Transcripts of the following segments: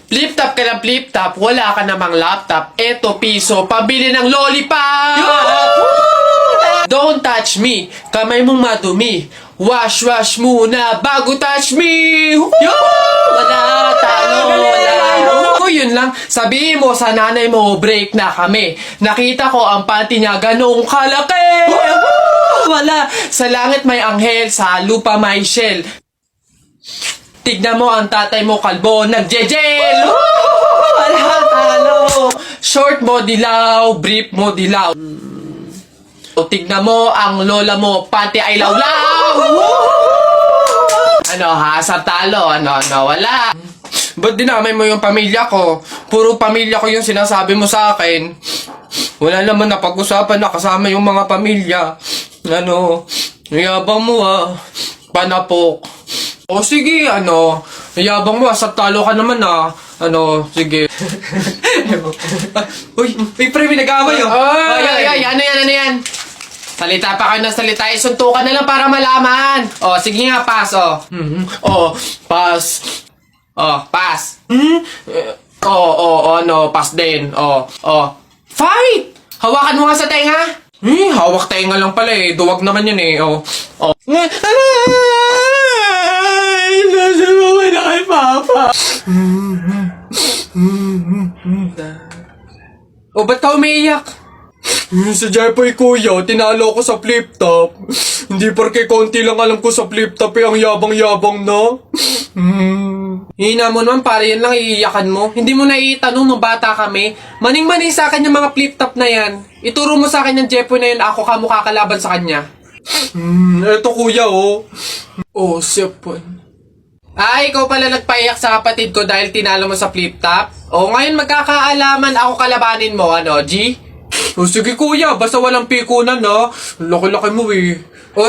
Flip top ka ng flip top, wala ka namang laptop. Eto piso, pabili ng lollipop! Don't touch me, kamay mong madumi. Wash muna bago touch me! Wala, talo, wala. O yun lang, sabihin mo sa nanay mo, break na kami. Nakita ko ang panty niya ganong kalaki! Wala, sa langit may anghel, sa lupa may shell. Tignan mo ang tatay mo kalbo, nagjejel! Wala, talo! Short mo dilaw, brief mo dilaw. O tignan mo ang lola mo, pati ay lawlaw! Ano ha, sa talo, ano, wala. Ba't dinamay mo yung pamilya ko? Puro pamilya ko yung sinasabi mo sa akin. Wala naman na pag-usapan na kasama yung mga pamilya. Ano, yabang mo panapok. O sige, yabang mo sa talo ka naman sige. Uy, pre, may nag-away Ay, ano yan? Salita pa kayo ng salita, suntukan na lang para malaman. O, sige nga, pass, pass. Pass. Pass din. Fight! Hawakan mo nga sa tenga. Hawak tenga lang pala duwag naman yan Nasa mo na kay Papa. Ba't ka umiiyak? Sa Jepoy kuya, tinalo ko sa flip top. Hindi porke konti lang alam ko sa flip top ang yabang-yabang na. Hina mo naman, para yan lang iiyakan mo. Hindi mo na itanong nung bata kami. Maning-maning sa akin yung mga flip top na yan. Ituro mo sa akin yung Jepoy na yun, ako kamukha kalaban sa kanya. Eto kuya sipon. Ikaw pala nagpaiyak sa kapatid ko dahil tinalo mo sa flip top? Ngayon magkakaalaman ako kalabanin mo, G? Sige kuya, basta walang pikunan laki-laki mo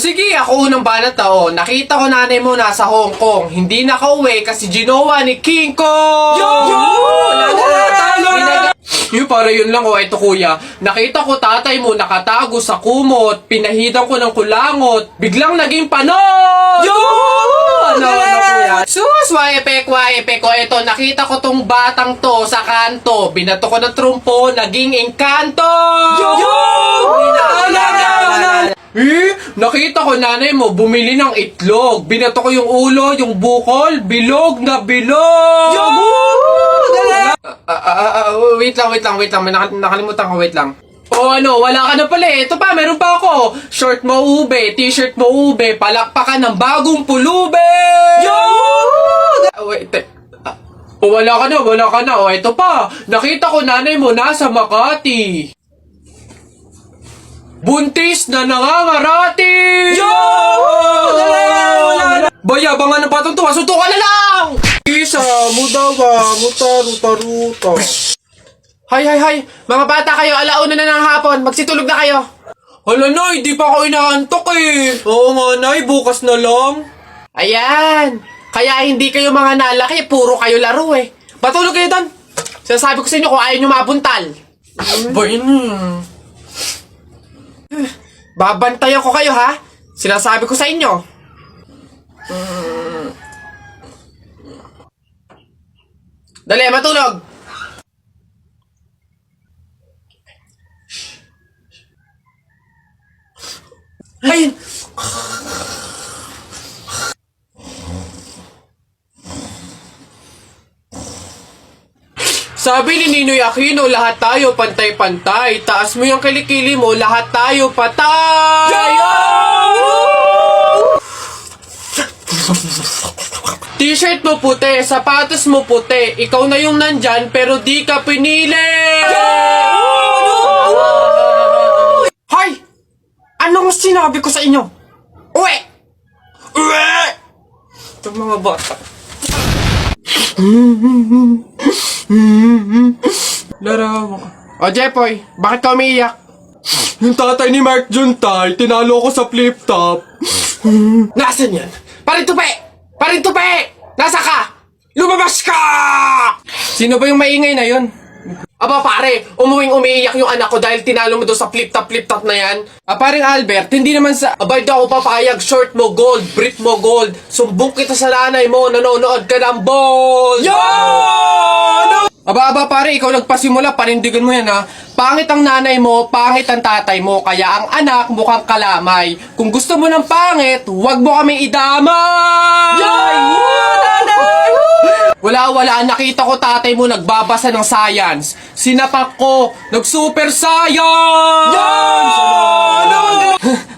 sige, ako unang banat nakita ko nanay mo nasa Hong Kong. Hindi nakauwi kasi ginawa ni King Kong! Para yun lang ito kuya. Nakita ko tatay mo nakatago sa kumot. Pinahidan ko ng kulangot. Biglang naging panot! Kuya? Sus, waepek. Ito, nakita ko tong batang to sa kanto. Binato ko ng trumpo, naging engkanto! Nakita ko nanay mo bumili ng itlog. Binato ko yung ulo, yung bukol, bilog na bilog! Wait lang. Nakalimutan ko, wait lang. Wala ka na pala Ito pa, meron pa ako. Short mo ube, t-shirt mo ube, palakpakan ng bagong pulube! Wala ka na. Ito pa. Nakita ko nanay mo nasa Makati. Buntis na nangangarati! Bayabangan ng patong tuwa, suntukan na lang! Isa, mudawa, mutaruta. Hay, mga bata kayo, alauna na ng hapon, magsitulog na kayo. Hala, Nay, di pa ako inaantok Oo nga, Nay, bukas na lang. Ayan, kaya hindi kayo mga nalaki, puro kayo laro Matulog kayo doon. Sinasabi ko sa inyo kung ayaw nyo mabuntal. Babantayan ko kayo ha. Sinasabi ko sa inyo. Dali, matulog. Ayun. Sabi ni Ninoy Aquino, lahat tayo pantay-pantay. Taas mo yung kilikili mo, lahat tayo patay! T-shirt mo puti, sapatos mo puti. Ikaw na yung nandyan, pero di ka pinili! Hay! Anong sinabi ko sa inyo? Uwe! Itong mga bata. Larawa ka. Jepoy, bakit ka umiiyak? Yung tatay ni Mark Juntay, tinalo ko sa flip top. Nasaan yan? Parintupi! Nasa ka? Lumabas ka! Sino ba yung maingay na yun? Aba pare, umiiyak yung anak ko dahil tinalo mo doon sa flip top na yan. Paring Albert, hindi naman sa... Abay daw ako papayag, short mo gold, brief mo gold. Sumbong kita sa nanay mo, nanonood ka ng ball! Yo! Aba, pare, ikaw nagpasimula, panindigan mo yan ha. Pangit ang nanay mo, pangit ang tatay mo, kaya ang anak mukhang kalamay. Kung gusto mo ng pangit, huwag mo kami idamay! Wala, nakita ko tatay mo nagbabasa ng science. Sinapak ko, nag-super science!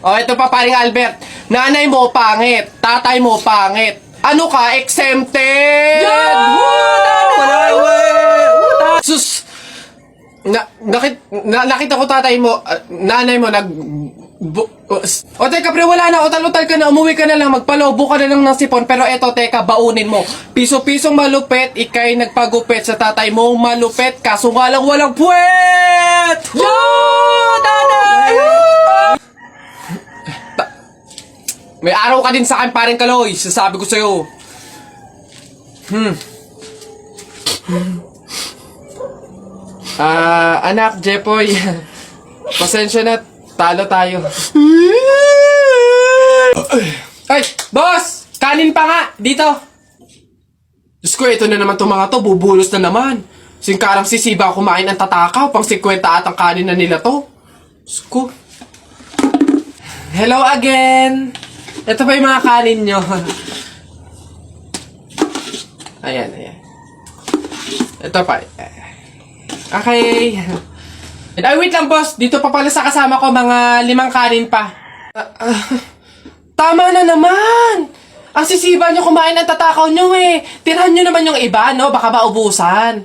O, ito pa, paring Albert. Nanay mo, pangit. Tatay mo, pangit. Ano ka, exempted? Sus! Nakita ko tatay mo, nanay mo, o teka pre, wala na, utal-utal ka na, umuwi ka na lang, magpalobo ka na lang ng sipon, pero eto teka, baunin mo. Piso-pisong malupet, ikay nagpagupit sa tatay mo, malupet, kaso nga lang walang puwet! May araw ka din sa akin, paring Kaloy, sasabi ko sa'yo. Anak, Jepoy, pasensya na, talo tayo. Ay, boss! Kanin pa nga, dito! Diyos ko, ito na naman itong mga to, bubulos na naman. Singkarang sisiba kumain ng tatakaw, pang 50 at ang kanin na nila to. Diyos ko. Hello again! Ito pa yung mga kanin nyo. Ayan. Ito pa. Okay. Ay, wait lang, boss. Dito pa pala sa kasama ko, mga 5 kanin pa. Tama na naman! Ang sisiba nyo kumain ng tatakaw nyo eh. Tirahan nyo naman yung iba, no? Baka maubusan.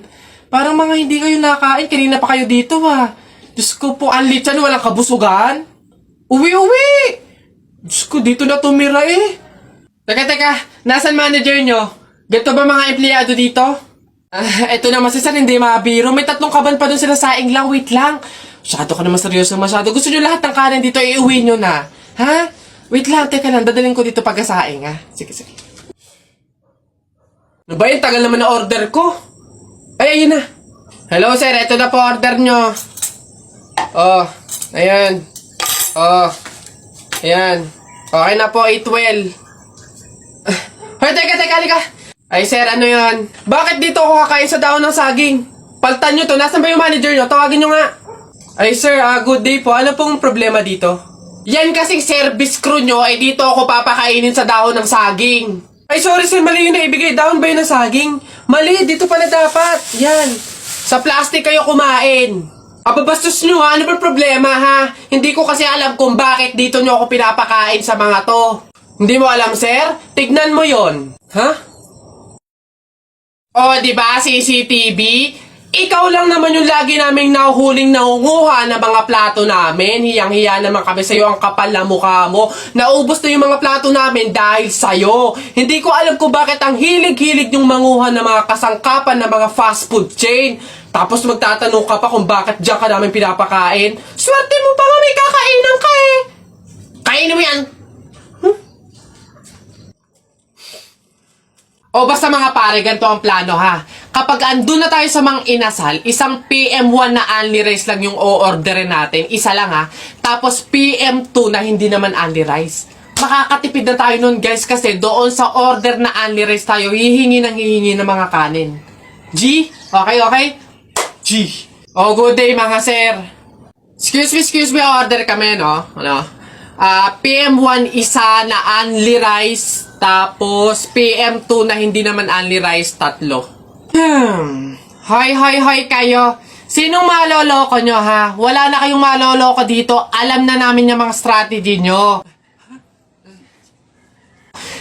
Parang mga hindi kayo nakain. Kanina pa kayo dito, ha. Diyos ko po, ang litsan, walang kabusugan. Uwi! Diyos ko, dito na tumira eh. Teka. Nasaan manager nyo? Ganito ba mga empleyado dito? Eto naman si Sir, hindi mabiro. May 3 kaban pa dun sila saing lang. Wait lang. Masyado ka naman seryoso masyado. Gusto nyo lahat ng kanin dito, iuwi nyo na. Ha? Wait lang, teka lang. Dadalhin ko dito pagkasaing, ha? Sige. Ano ba yun? Tagal naman na order ko. Ay, ayun na. Hello, sir. Ito na po order nyo. Oh, ayan. Oh, ayan. Okay na po, 812. Hoy, teka, halika. Ay, sir, ano yun? Bakit dito ako kakain sa daon ng saging? Paltan nyo to. Nasaan ba yung manager nyo? Tawagin nyo nga. Ay, sir, good day po. Ano pong problema dito? Yan kasing service crew nyo, ay dito ako papakainin sa dahon ng saging. Ay, sorry sir, mali yun na ibigay. Dahon ba yun ng saging? Mali, dito pala dapat. Yan. Sa plastic kayo kumain. Ababastos nyo ha, ano ba problema ha? Hindi ko kasi alam kung bakit dito nyo ako pinapakain sa mga to. Hindi mo alam sir? Tignan mo yon. Ha? Oh, di ba CCTV? Ikaw lang naman yung lagi naming nahuhuling nangunguha ng mga plato namin. Hiyang-hiya naman kami sa'yo, ang kapal na mukha mo. Naubos na yung mga plato namin dahil sa'yo. Hindi ko alam kung bakit ang hilig-hilig yung manguha ng mga kasangkapan ng mga fast food chain. Tapos magtatanong ka pa kung bakit diyan ka namin pinapakain. Swerte mo pa nga may kakainan ka eh. Kainin mo yan. O basta mga pare, ganito ang plano ha. Kapag andun na tayo sa mga inasal, isang PM1 na only rice lang yung o-orderin natin. Isa lang ha. Tapos PM2 na hindi naman only rice. Makakatipid na tayo nun guys kasi doon sa order na only rice tayo, hihingi ng mga kanin. G? Okay? G. Oh, good day mga sir. Excuse me, order kami no? PM1 isa na only rice. Tapos, PM2 na hindi naman only rice, 3. Hoy kayo. Sinong maloloko nyo, ha? Wala na kayong maloloko dito. Alam na namin yung mga strategy nyo.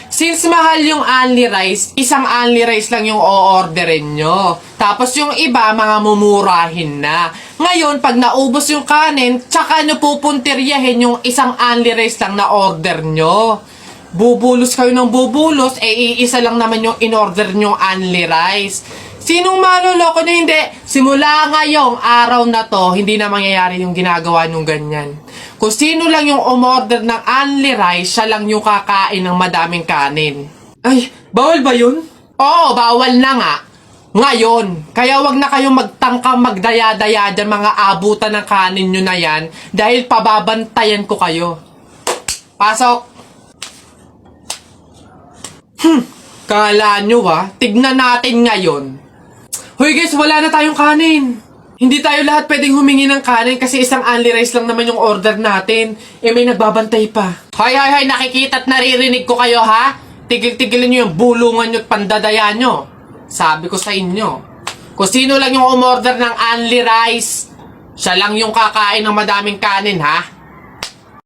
Since mahal yung only rice, isang only rice lang yung o-orderin nyo. Tapos yung iba, mga mumurahin na. Ngayon, pag naubos yung kanin, tsaka nyo pupuntiryahin yung isang only rice lang na order nyo. Bubulos kayo ng bubulos, iisa lang naman yung in-order nyong only rice. Sinong maloloko na hindi? Simula ngayong araw na to, hindi na mangyayari yung ginagawa nyong ganyan. Kung sino lang yung umorder ng only rice, siya lang yung kakain ng madaming kanin. Ay, bawal ba yun? Oo, bawal na nga. Ngayon, kaya wag na kayong magtangkang magdaya-daya dyan mga abutan ng kanin nyo na yan dahil pababantayan ko kayo. Pasok! Kala nyo tignan natin ngayon. Hoy guys, wala na tayong kanin. Hindi tayo lahat pwedeng humingi ng kanin kasi isang only rice lang naman yung order natin. Eh may nagbabantay pa. Hoy, nakikita at naririnig ko kayo ha? Tigil-tigilan nyo yung bulungan nyo at pandadaya nyo. Sabi ko sa inyo, kung sino lang yung umorder ng only rice, siya lang yung kakain ng madaming kanin ha?